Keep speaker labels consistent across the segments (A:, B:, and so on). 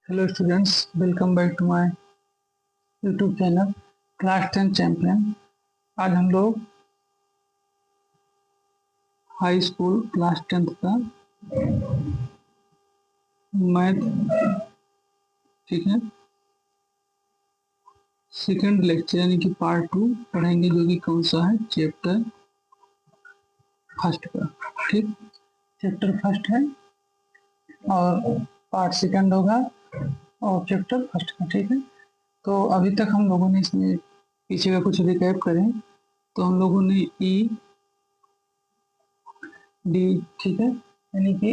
A: Hello students, welcome back to my YouTube channel class 10 champion. आज हम लोग high school class 10th का math, ठीक है, सेकंड लेक्चर यानी कि पार्ट 2 पढ़ेंगे, जो कि कौन सा है, चैप्टर फर्स्ट का। ठीक, चैप्टर फर्स्ट है और पार्ट सेकंड होगा और चैप्टर फर्स्ट का। ठीक है, तो अभी तक हम लोगों ने इसमें पीछे का कुछ रिकैप करें तो हम लोगों ने ई डी, ठीक है, यानी कि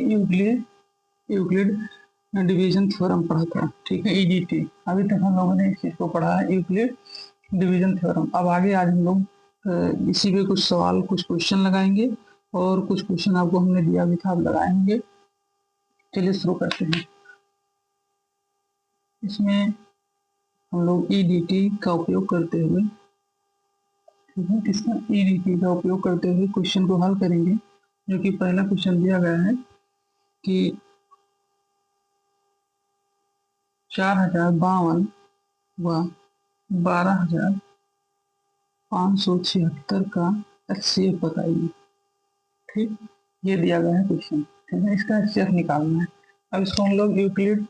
A: यूक्लिड डिवीजन थ्योरम पढ़ा था। ठीक है, ईडीटी। अभी तक हम लोगों ने इस चीज को पढ़ा है, यूक्लिड डिवीजन थ्योरम। अब आगे आज हम लोग इसी पे कुछ सवाल, कुछ क्वेश्चन लगाएंगे और कुछ क्वेश्चन आपको हमने दिया भी था, अब लगाएंगे। चलिए शुरू करते हैं। इसमें हम लोग ईडीटी का उपयोग करते हुए, ठीक है, इसका ईडीटी का उपयोग करते हुए क्वेश्चन को हल करेंगे। जो कि पहला क्वेश्चन दिया गया है कि 4052 व 12576 का एचसीएफ बताइए। ठीक, ये दिया गया है क्वेश्चन। ठीक है, इसका एचसीएफ निकालना है। अब इसको हम लोग यूक्लिड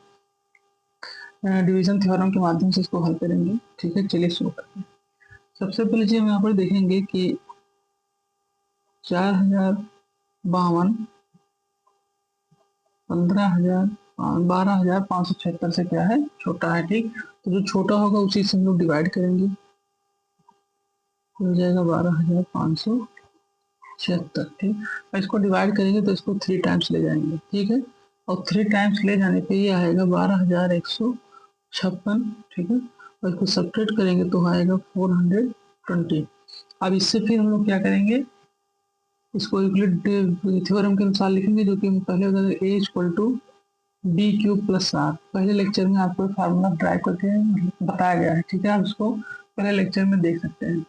A: डिवीजन थ्योरम के माध्यम से इसको हल करेंगे। ठीक है, चलिए शुरू करते हैं। सबसे पहले जी हम यहाँ पर देखेंगे कि 4052 12,576 से क्या है, छोटा है। ठीक, तो जो छोटा होगा उसी से हम लोग डिवाइड करेंगे, हो जाएगा 12,576। ठीक, और इसको डिवाइड करेंगे तो इसको 3 टाइम्स ले जाएंगे। ठीक है, और 3 टाइम्स ले जाने पे ये आएगा 12,156। ठीक है, और इसको सब्ट्रैक्ट करेंगे तो आएगा 420। अब इससे फिर हम लोग क्या करेंगे, इसको यूक्लिड थ्योरम के अनुसार लिखेंगे, जो कि हम पहले बताए a equal to b cube plus r. पहले लेक्चर में आपको फार्मूला ड्राइव करके बताया गया है। ठीक है, आप इसको पहले लेक्चर में देख सकते हैं।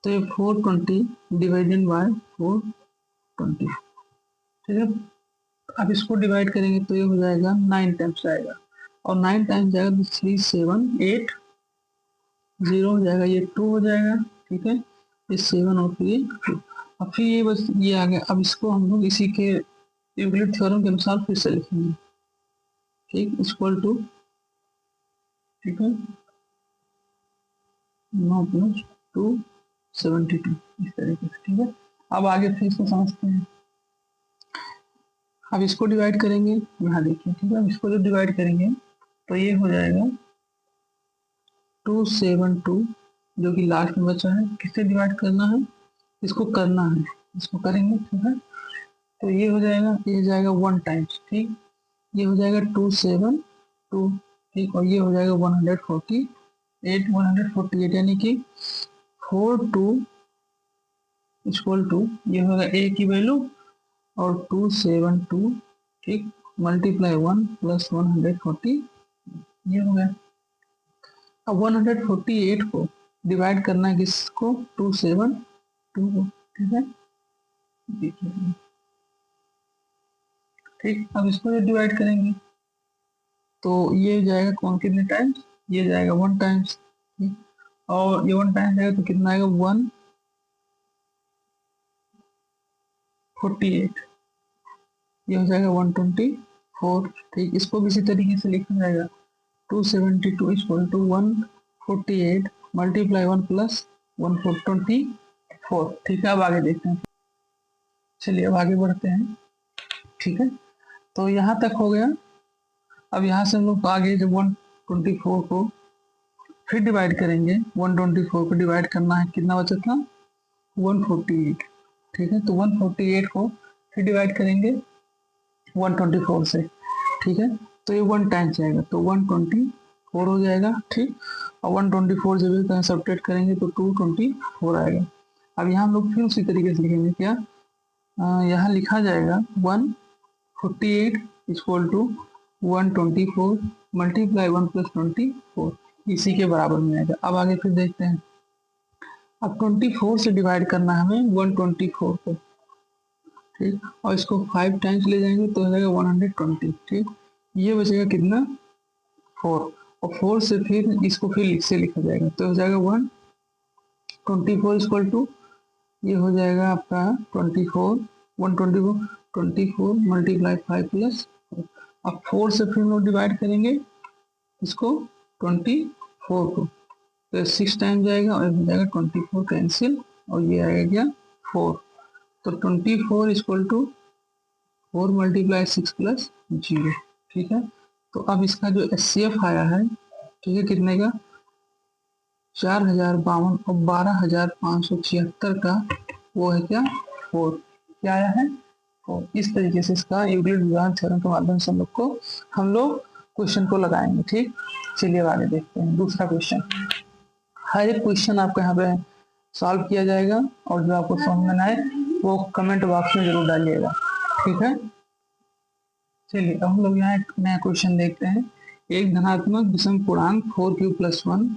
A: तो ये 420 डिवाइडेड बाय 420। ठीक है, अब इसको डिवाइड करेंगे तो ये हो जाएगा 9 टाइम्स आएगा, और 9 टाइम्स जाएगा तो 3780 हो जाएगा, ये 2 हो जाएगा। ठीक है, ये 7 और फिर ये 2। अब फिर ये बस ये आ गया। अब इसको हम लोग इसी के यूक्लिड थ्योरम के अनुसार फिर से लिखेंगे। ठीक, इक्वल टू, ठीक है, 9 प्लस 272, इस तरीके से। ठीक है, अब आगे फिर इसको समझते हैं। अब इसको डिवाइड करेंगे, यहाँ देखिए। ठीक है, अब इसको जो डिवाइड करेंगे तो ये हो जाएगा 272, जो कि लास्ट में बचा है। किससे डिवाइड करना है, इसको करना है, इसको करेंगे। ठीक है, तो ये हो जाएगा, ये जाएगा 1 टाइम्स। ठीक, ये हो जाएगा 272। ठीक, और ये हो जाएगा 148 यानी कि 42 इक्वल टू, ये होगा ए की वैल्यू और 272। ठीक, मल्टीप्लाई 1 प्लस 140, ये हो गया। अब 148 को डिवाइड करना है किसको, 272 को। ठीक है, देखिए। ठीक, अब इसको जो डिवाइड करेंगे तो ये जाएगा कौन, कितने टाइम्स, ये जाएगा 1 टाइम्स। और ये 1 टाइम्स जाएगा तो कितना आएगा, 148, ये हो जाएगा 124। ठीक, इसको भी इसी तरीके से लिखा जाएगा 272 इक्वल टू 148 मल्टीप्लाई 1 प्लस 124। ठीक है, अब आगे देखते हैं। चलिए अब आगे बढ़ते हैं। ठीक है, तो यहाँ तक हो गया। अब यहाँ से हम लोग आगे जब 124 को फिर डिवाइड करेंगे, 124 को डिवाइड करना है, कितना बचा था, 148। ठीक है, तो 148 को फिर डिवाइड करेंगे 124 से। ठीक है, तो ये 1 टाइम्स जाएगा तो 124 हो जाएगा। ठीक, और 124 जब कहीं सब्ट्रैक्ट करेंगे तो 224 आएगा। अब यहाँ हम लोग फिर उसी तरीके से लिखेंगे, क्या, यहाँ लिखा जाएगा 148 इक्वल टू 124 मल्टीप्लाई 1 प्लस 24, इसी के बराबर में आएगा। अब आगे फिर देखते हैं। अब 24 से डिवाइड करना है हमें 124 को। ठीक, और इसको 5 टाइम्स ले जाएंगे तो हो जाएगा 120। ठीक, ये बचेगा कितना 4, और 4 से फिर इसको फिर से लिखा जाएगा तो हो जाएगा 124 इक्वल टू, ये हो जाएगा आपका 24 124 24 मल्टीप्लाई 5 प्लस, अब 4 से फिर हम लोग डिवाइड करेंगे इसको 24 को, तो 6 टाइम जाएगा और हो जाएगा 24 कैंसिल, और ये आएगा क्या 4, तो 24 इक्वल टू 4 मल्टीप्लाई 6 प्लस 0। ठीक है, तो अब इसका जो HCF आया है, ठीक है, कितने का 4052 और 12576 का, वो है क्या 4, क्या आया है 4। इस तरीके से इसका यूक्लिड विभाजन थ्योरम के माध्यम से हम लोग क्वेश्चन को लगाएंगे। ठीक, चलिए आगे देखते हैं दूसरा क्वेश्चन। हर एक क्वेश्चन आपको यहाँ पे सॉल्व किया जाएगा, और जो आपको समझ में आए वो कमेंट बॉक्स में जरूर डालिएगा। ठीक है, चलिए अब हम लोग यहाँ एक नया क्वेश्चन देखते हैं। एक धनात्मक विषम पूर्णांक 4q+1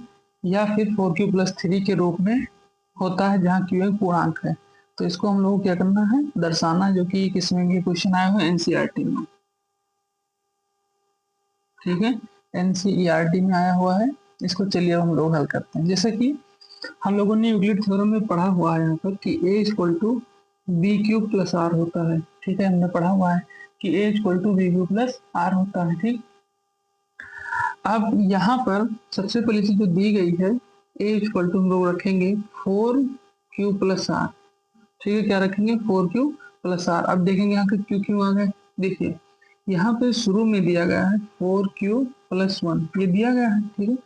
A: या फिर 4q+3 के रूप में होता है जहाँ q एक पूर्णांक है। तो इसको हम लोग को क्या करना है, दर्शाना, जो कि किसमें ये क्वेश्चन आया हुआ है NCERT में। ठीक है, NCERT में आया हुआ है। इसको चलिए अब हम लोग हल करते हैं। जैसे कि हम लोगों ने यूक्लिड थ्योरम में पढ़ा हुआ है यहाँ पर कि a=b³ + r होता है। ठीक है, हमने पढ़ा हुआ है कि a=b³ + r होता है। ठीक, अब यहाँ पर सबसे पहली चीज जो दी गई है a= हम लोग रखेंगे 4q+r। ठीक है, क्या रखेंगे 4q+r। अब देखेंगे यहाँ पे q क्यों आ गए, देखिए यहाँ पे शुरू में दिया गया है 4q+1, ये दिया गया है। ठीक है,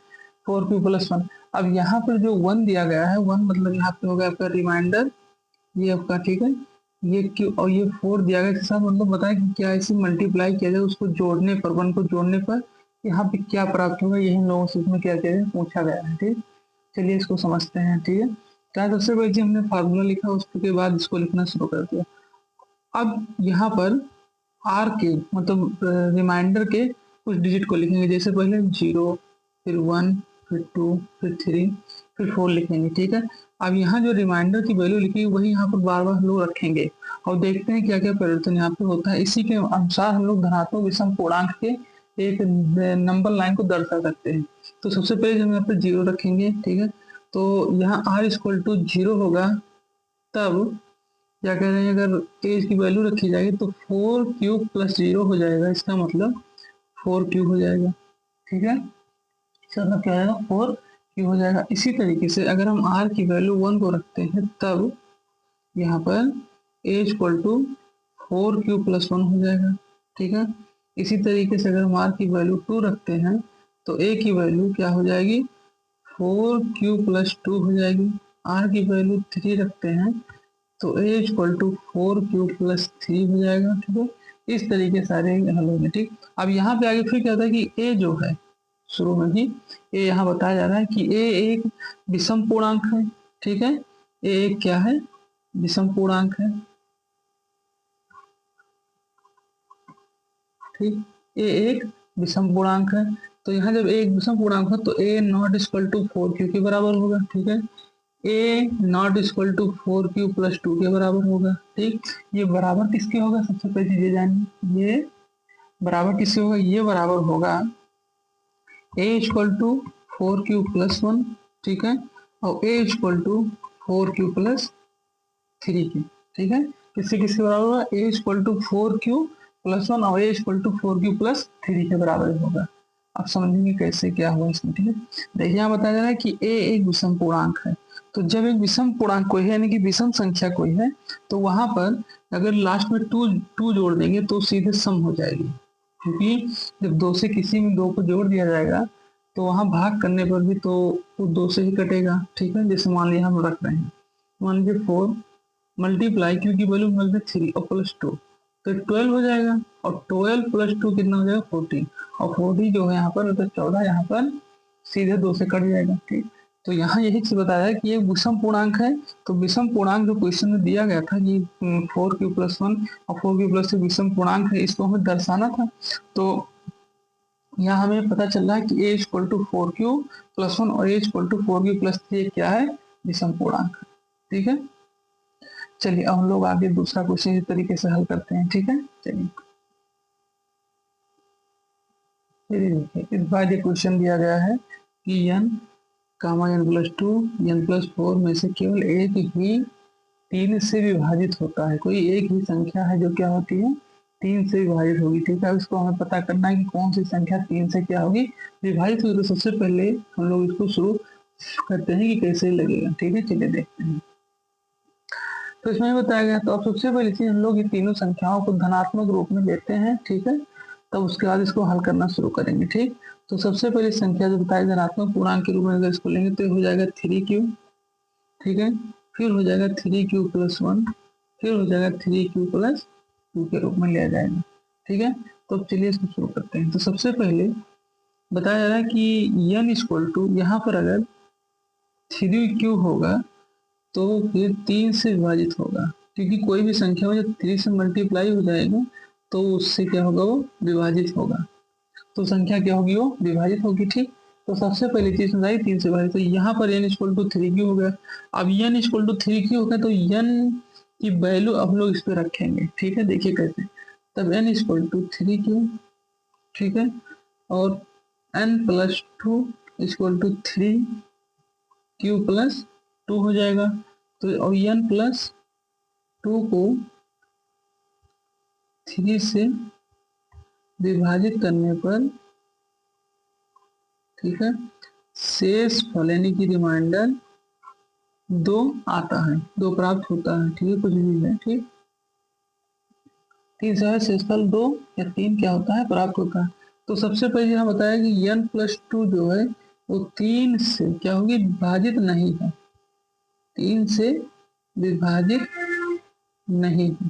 A: 4q+1। अब यहाँ पर जो 1 दिया गया है, 1 मतलब यहाँ पे होगा आपका रिमाइंडर, ये आपका, ठीक है, ये q और ये 4 दिया गया। साथ मतलब बताया कि क्या इसे मल्टीप्लाई किया जाए, उसको जोड़ने पर, 1 को जोड़ने पर यहाँ पे क्या प्राप्त होगा, यही लोगों से इसमें क्या किया पूछा गया है। ठीक, चलिए इसको समझते हैं। ठीक है, क्या सबसे पहले हमने फार्मूला लिखा, उसके बाद इसको लिखना शुरू कर दिया। अब यहाँ पर आर के मतलब रिमाइंडर के कुछ डिजिट को लिखेंगे, जैसे पहले 0, फिर 1, फिर 2, फिर 3, फिर 4 लिखेंगे। ठीक है, अब यहाँ जो रिमाइंडर की वैल्यू लिखी वही यहाँ पर बार बार हम लोग रखेंगे और देखते हैं क्या क्या परिवर्तन यहाँ पे होता है। इसी के अनुसार हम लोग धनात्मक विषम पूर्णांक के एक नंबर लाइन को दर्शा सकते हैं। तो सबसे पहले जब यहाँ पे 0 रखेंगे, ठीक है, तो यहाँ r=0 होगा, तब क्या कह रहे हैं, अगर एज की वैल्यू रखी जाएगी तो 4q+0 हो जाएगा, इसका मतलब 4q हो जाएगा। ठीक है, इसका मतलब क्या आएगा 4q हो जाएगा। इसी तरीके से अगर हम r की वैल्यू 1 को रखते हैं, तब यहाँ पर a=4q+1 हो जाएगा। ठीक है, इसी तरीके से अगर हम r की वैल्यू 2 रखते हैं तो a की वैल्यू क्या हो जाएगी 4q+2 हो जाएगी। r की वैल्यू 3 रखते हैं तो a=4q+3 हो जाएगा। ठीक है, इस तरीके सारे हल होंगे। ठीक, अब यहाँ पे आगे फिर क्या होता है कि a जो है शुरू में ही a यहाँ बताया जा रहा है कि a एक विषम पूर्णांक है। ठीक है, a एक क्या है, विषम पूर्णांक है। ठीक, a एक विषम पूर्णांक है, तो यहाँ जब a एक विषम पूर्णांक है तो a=4q के बराबर होगा। ठीक है, a=4q+2 के बराबर होगा। ठीक, ये बराबर किसके होगा, सबसे पहले चीज ये जानिए, ये बराबर किससे होगा, ये बराबर होगा a=4q+1। ठीक है, और a=4q+3 के। ठीक है, किससे किसके बराबर होगा, a=4q+1 और a=4q+3 के बराबर होगा। अब समझेंगे कैसे क्या हुआ इसमें। ठीक है, देखिए यहाँ बताया जा रहा है कि a एक विषम पूर्णांक है, तो जब एक विषम पूर्णांक कोई है यानी कि विषम संख्या कोई है, तो वहां पर अगर लास्ट में टू जोड़ देंगे तो सीधे सम हो जाएगी, क्योंकि जब 2 से किसी में 2 को जोड़ दिया जाएगा तो वहां भाग करने पर भी तो वो 2 से ही कटेगा। ठीक है, जैसे मान लिया हम रख रहे हैं, मान लीजिए 4 मल्टीप्लाई क्योंकि वैल्यू मिल 3 और +2 तो 12 हो जाएगा, और 12+2 कितना हो जाएगा 14, और 40 जो है यहाँ पर मतलब 14 यहाँ पर सीधे 2 से कट जाएगा। ठीक, तो यहाँ यही चीज बताया है कि ये विषम पूर्णांक है, तो विषम पूर्णांक जो क्वेश्चन में दिया गया था कि 4q+1 और 4q+2 विषम पूर्णांक है, इसको हमें दर्शाना था। तो यहाँ हमें पता चल रहा है कि a=4q+1 और a=4q+3 क्या है, विषम पूर्णांक। ठीक है, चलिए अब हम लोग आगे दूसरा क्वेश्चन इस तरीके से हल करते हैं। ठीक है, चलिए इस बार ये क्वेश्चन दिया गया है कि n कामा n+2 n+4 में से केवल एक ही 3 से विभाजित होता है। कोई एक ही संख्या है जो क्या होती है 3 से विभाजित होगी। ठीक है, अब इसको हमें पता करना है कि कौन सी संख्या 3 से क्या होगी विभाजित होगी। तो सबसे पहले हम लोग इसको शुरू करते हैं कि कैसे लगेगा। ठीक है, चलिए देखते हैं। तो इसमें बताया गया, तो अब सबसे पहले चीज हम लोग ये तीनों संख्याओं को धनात्मक रूप में लेते हैं। ठीक है, तब उसके बाद इसको हल करना शुरू करेंगे। ठीक, तो सबसे पहले संख्या जो बताया धनात्मक पूर्णांक के रूप में अगर इसको लेंगे तो हो जाएगा 3q। ठीक है, फिर हो जाएगा 3q+1, फिर हो जाएगा 3q+2 के रूप में लिया जाएगा। ठीक है, तो अब चलिए इसको शुरू करते हैं। तो सबसे पहले बताया जा रहा है कि n यहाँ पर अगर 3q होगा तो फिर 3 से विभाजित होगा, क्योंकि कोई भी संख्या में जब 3 से मल्टीप्लाई हो जाएगा तो उससे क्या होगा, वो विभाजित होगा। तो संख्या क्या होगी, वो विभाजित होगी। ठीक, तो सबसे पहली चीज बताई 3 से विभाजित, तो यहाँ पर n=3q हो गया। अब n=3q हो गया तो n की वैल्यू अब लोग इस पे रखेंगे। ठीक है, देखिए कैसे, तब n=3q। ठीक है, और n+2=3q+2 हो जाएगा। तो और n+2 को 3 से विभाजित करने पर, ठीक है, शेष फल यानी कि रिमाइंडर 2 आता है, 2 प्राप्त होता है। ठीक है, कुछ भी है। ठीक, 3 से है शेषफल 2 या 3 क्या होता है, प्राप्त होता है। तो सबसे पहले यहाँ बताया कि n+2 जो है वो 3 से क्या होगी, विभाजित नहीं है। 3 से विभाजित नहीं है।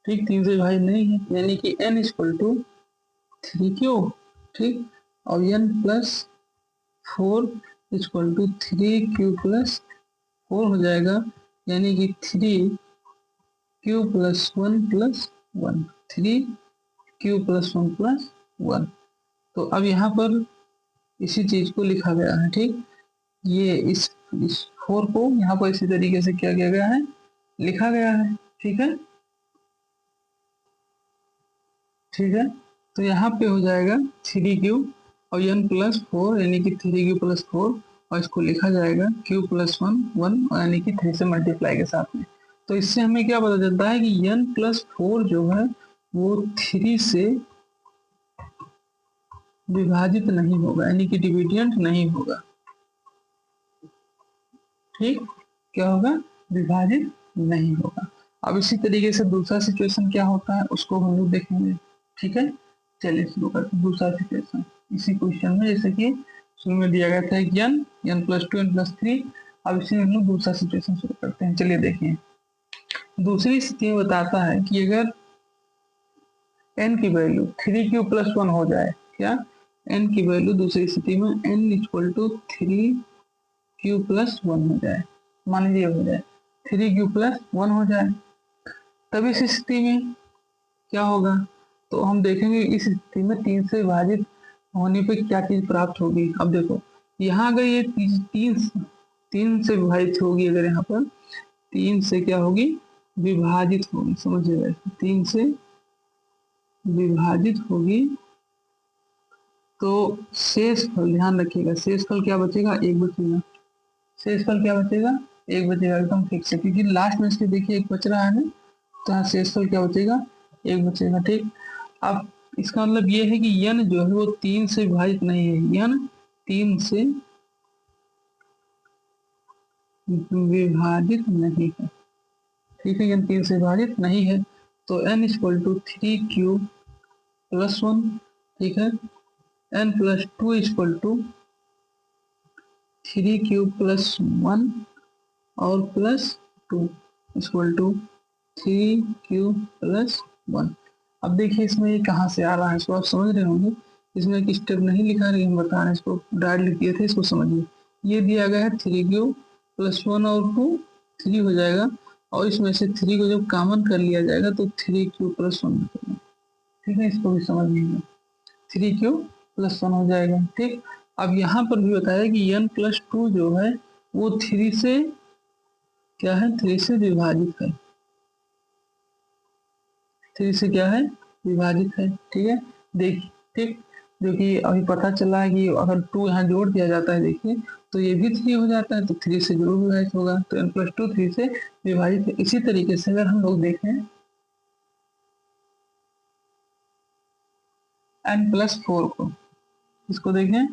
A: ठीक, 3 से विभाजित नहीं है, यानी कि n=3q। ठीक, और n+4=3q+4 हो जाएगा, यानी कि 3q+1+1, 3q+1+1। तो अब यहाँ पर इसी चीज को लिखा गया है। ठीक, ये इस 4 को यहाँ पर इसी तरीके से क्या किया गया है, लिखा गया है। ठीक है, ठीक है, तो यहाँ पे हो जाएगा 3q और n+4 यानी कि 3q+4, और इसको लिखा जाएगा q+1 यानी कि 3 से मल्टीप्लाई के साथ में। तो इससे हमें क्या पता चलता है कि n+4 जो है वो 3 से विभाजित नहीं होगा, यानी कि डिविडेंट नहीं होगा। ठीक, क्या होगा, विभाजित नहीं होगा। अब इसी तरीके से दूसरा सिचुएशन क्या होता है उसको हम लोग देखेंगे। ठीक है, चलिए शुरू करते हैं दूसरा सिचुएशन इसी क्वेश्चन में। जैसे कि शुरू में दिया गया था n+2 n+3। अब इसी में हम लोग दूसरा सिचुएशन शुरू करते हैं। चलिए देखिए, दूसरी स्थिति में बताता है कि अगर n की वैल्यू 3q+1 हो जाए, क्या n की वैल्यू दूसरी स्थिति में n=3q+1 हो जाए, मान लीजिए हो जाए 3q+1 हो जाए, तब इस स्थिति में क्या होगा, तो हम देखेंगे इस स्थिति में 3 से विभाजित होने पे क्या चीज प्राप्त होगी। अब देखो यहाँ अगर ये 3 से विभाजित होगी, अगर यहाँ पर 3 से क्या होगी, विभाजित होगी, समझिएगा, 3 से विभाजित होगी तो शेष फल, ध्यान रखिएगा, शेष फल क्या बचेगा, 1 बचेगा। शेष फल क्या बचेगा, 1 बचेगा, एकदम ठीक से, क्योंकि लास्ट में इसके देखिए 1 बच रहा है ना, तो यहाँ शेषफल क्या बचेगा, 1 बचेगा। ठीक, अब इसका मतलब ये है कि n जो है वो 3 से विभाजित नहीं है, n 3 से विभाजित नहीं है। ठीक है, n 3 से विभाजित नहीं है, तो n=3q+1। ठीक है, n+2=3q+1 और +2=3q+1। अब देखिए इसमें ये कहाँ से आ रहा है, इसको आप समझ रहे होंगे। इसमें एक स्टेप नहीं लिखा, लेकिन बता रहे हैं, इसको डायरेक्ट लिख दिए थे, इसको समझिए। ये दिया गया है 3q+1 और 2 3 हो जाएगा, और इसमें से 3 को जब कॉमन कर लिया जाएगा तो 3q+1 बचेगा। ठीक है, इसको भी समझ लीजिए, 3q+1 हो जाएगा। ठीक, अब यहाँ पर भी बताया कि n+2 जो है वो 3 से क्या है, 3 से विभाजित है, 3 से क्या है, विभाजित है। ठीक है, देखिए, ठीक, जो कि अभी पता चला है कि अगर 2 यहाँ जोड़ दिया जाता है, देखिए तो ये भी 3 हो जाता है, तो 3 से जरूर विभाजित होगा, तो n+2 3 से विभाजित है। इसी तरीके से अगर हम लोग देखें n+4 को, इसको देखें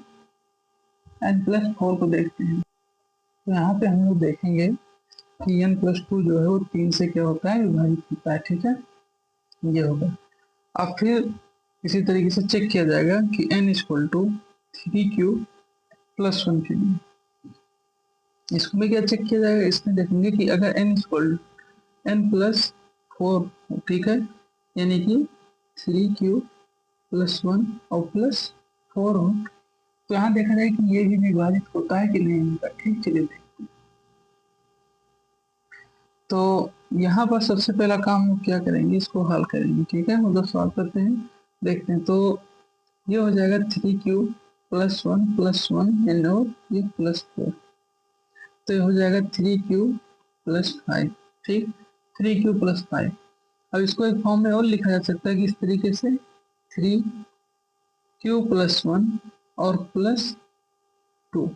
A: n+4 को देखते हैं, तो यहाँ पे हम लोग देखेंगे कि n+2 जो है वो 3 से क्या होता है, विभाजित होता है। ठीक है, ये होगा। अब फिर इसी तरीके से चेक किया जाएगा कि n=3q+1 इसको भी क्या चेक किया जाएगा, इसमें देखेंगे कि अगर n+4, ठीक है, यानी कि 3q+1 और +4 हो, तो यहाँ देखा जाए कि ये भी विभाजित होता है कि नहीं होता। ठीक, चलिए तो यहाँ पर सबसे पहला काम हम क्या करेंगे, इसको हल करेंगे। ठीक है, मतलब सॉल्व करते हैं, देखते हैं। तो ये हो जाएगा 3q+1 एंड और ये +4, तो ये हो जाएगा 3q+5। ठीक, 3q+5। अब इसको एक फॉर्म में और लिखा जा सकता है कि इस तरीके से 3q+1 और +2।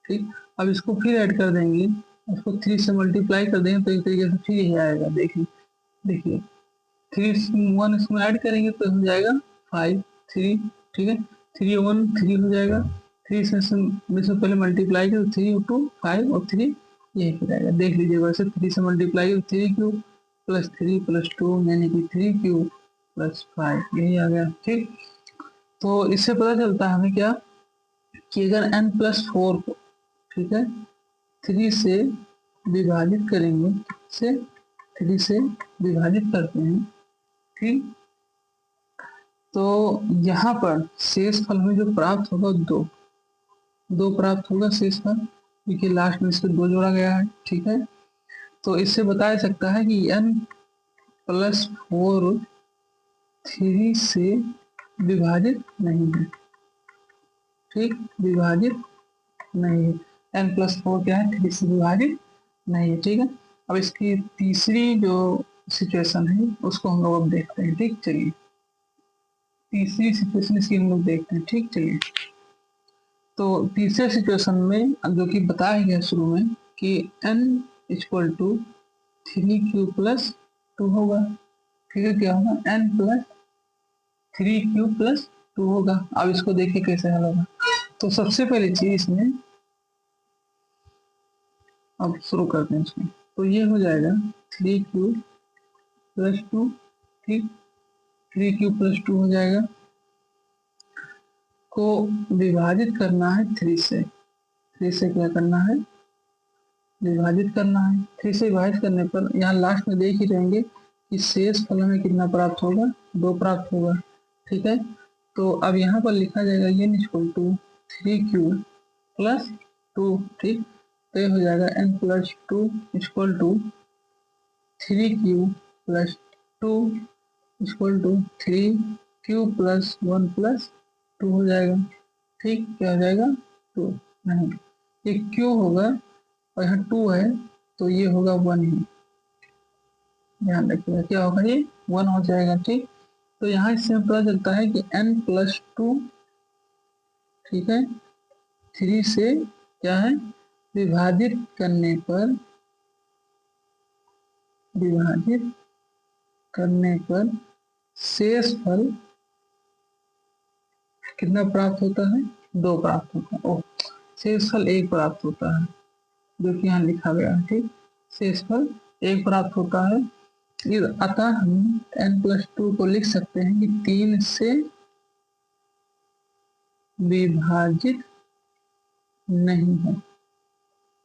A: ठीक, अब इसको फिर ऐड कर देंगे, इसको 3 से मल्टीप्लाई कर देंगे तो एक तरीके से फिर यही आएगा। देखिए देखिए 3 1 इसमें ऐड करेंगे तो हो जाएगा 5 3। ठीक है, 3 1 3 हो जाएगा, 3 से पहले मल्टीप्लाई करो, 3 2 5 और 3 यही हो जाएगा। देख लीजिए, वैसे 3 से मल्टीप्लाई करो 3q+3+2 यानी कि 3q+5 यही आ गया। ठीक, तो इससे पता चलता है हमें क्या कि अगर n+4 को, ठीक है, 3 से विभाजित करेंगे, से 3 से विभाजित करते हैं, ठीक, तो यहाँ पर शेष फल में जो प्राप्त होगा 2 प्राप्त होगा शेष फल, क्योंकि लास्ट में इसको 2 जोड़ा गया है। ठीक है, तो इससे बताया सकता है कि n+4 3 से विभाजित नहीं है। ठीक, विभाजित नहीं है, n+4 क्या है, 3 से विभाजित नहीं है। ठीक है, अब इसकी तीसरी जो सिचुएशन है उसको हम लोग अब देखते हैं। ठीक, चलिए तीसरी सिचुएशन इसकी हम लोग देखते हैं। ठीक, चलिए तो तीसरे सिचुएशन में जो कि बताया गया शुरू में कि n=3q+2 होगा। ठीक है, क्या होगा, n+3q+2 होगा। अब इसको देखिए कैसे हल होगा। तो सबसे पहली चीज इसमें अब शुरू करते हैं इसमें, तो ये हो जाएगा 3q+2। ठीक, 3q+2 हो जाएगा, को विभाजित करना है 3 से। 3 से क्या करना है, विभाजित करना है। 3 से विभाजित करने पर यहाँ लास्ट में देख ही रहेंगे कि शेष फल में कितना प्राप्त होगा, 2 प्राप्त होगा। ठीक है, तो अब यहाँ पर लिखा जाएगा n=3q+2। ठीक, तो ये हो जाएगा n+2=3q+2 हो जाएगा। ठीक, क्या हो जाएगा, 2 नहीं, ये क्यों होगा, और यहाँ 2 है तो ये होगा 1 ही, ध्यान रखिएगा क्या होगा, ये 1 हो जाएगा। ठीक, तो यहाँ इससे पता चलता है कि n+2, ठीक है, 3 से क्या है, विभाजित करने पर शेष फल कितना प्राप्त होता है, 2 प्राप्त होता है। ओ, शेष फल 1 प्राप्त होता है, जो कि यहाँ लिखा गया है। ठीक, शेष फल 1 प्राप्त होता है। अतः हम n+2 को लिख सकते हैं कि 3 से विभाजित नहीं है।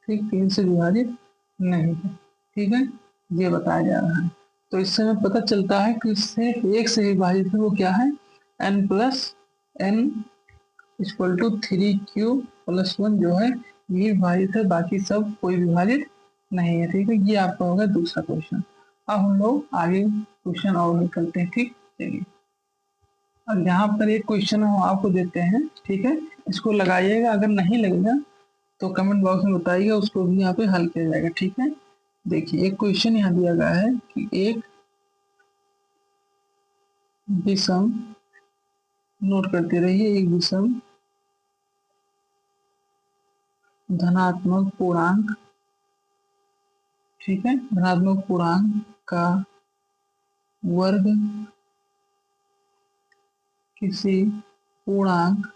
A: ठीक, 3 से विभाजित नहीं है। ठीक है, ये बताया जा रहा है। तो इससे हमें पता चलता है कि सिर्फ 1 से विभाजित है, वो क्या है, n+n=3q+1 जो है ये विभाजित है, बाकी सब कोई विभाजित नहीं है। ठीक है, ये आपका होगा दूसरा क्वेश्चन। अब हम लोग आगे क्वेश्चन और हल करते हैं। ठीक, चलिए अब यहाँ पर एक क्वेश्चन हम आपको देते हैं। ठीक है, इसको लगाइएगा, अगर नहीं लगेगा तो कमेंट बॉक्स में बताइएगा, उसको भी यहाँ पे हल किया जाएगा। ठीक है, देखिए एक क्वेश्चन यहाँ दिया गया है कि एक विषम नोट करते रहिए। एक विषम धनात्मक पूर्णांक, ठीक है, धनात्मक पूर्णांक का वर्ग किसी पूर्णांक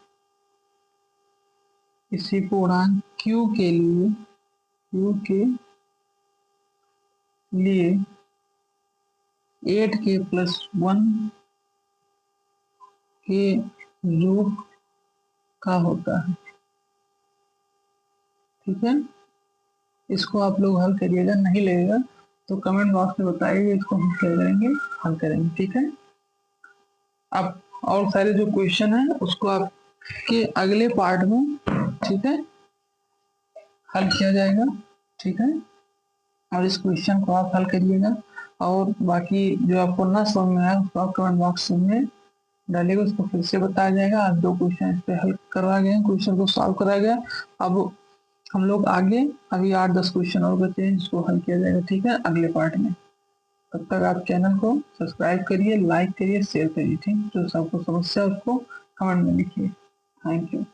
A: q के लिए 8k+1 के योग का होता है, ठीक है। इसको आप लोग हल करिएगा, नहीं लगेगा तो कमेंट बॉक्स में बताइए, इसको हम क्या करेंगे, हल करेंगे, ठीक है। अब और सारे जो क्वेश्चन है उसको आपके अगले पार्ट में, ठीक है, हल किया जाएगा, ठीक है। और इस क्वेश्चन को आप हल करिएगा, और बाकी जो आपको ना समझ में आया उसको आप कमेंट बॉक्स में डालिएगा, उसको फिर से बताया जाएगा। आज 2 क्वेश्चन इस पे हल करवा गए हैं, क्वेश्चन को सॉल्व कराया गया। अब हम लोग आगे अभी 8-10 क्वेश्चन और बचे हैं, जिसको हल किया जाएगा, ठीक है, अगले पार्ट में। तब तक आप चैनल को सब्सक्राइब करिए, लाइक करिए, शेयर करिए, ठीक। जो सबको समस्या उसको कमेंट में लिखिए। Thank you.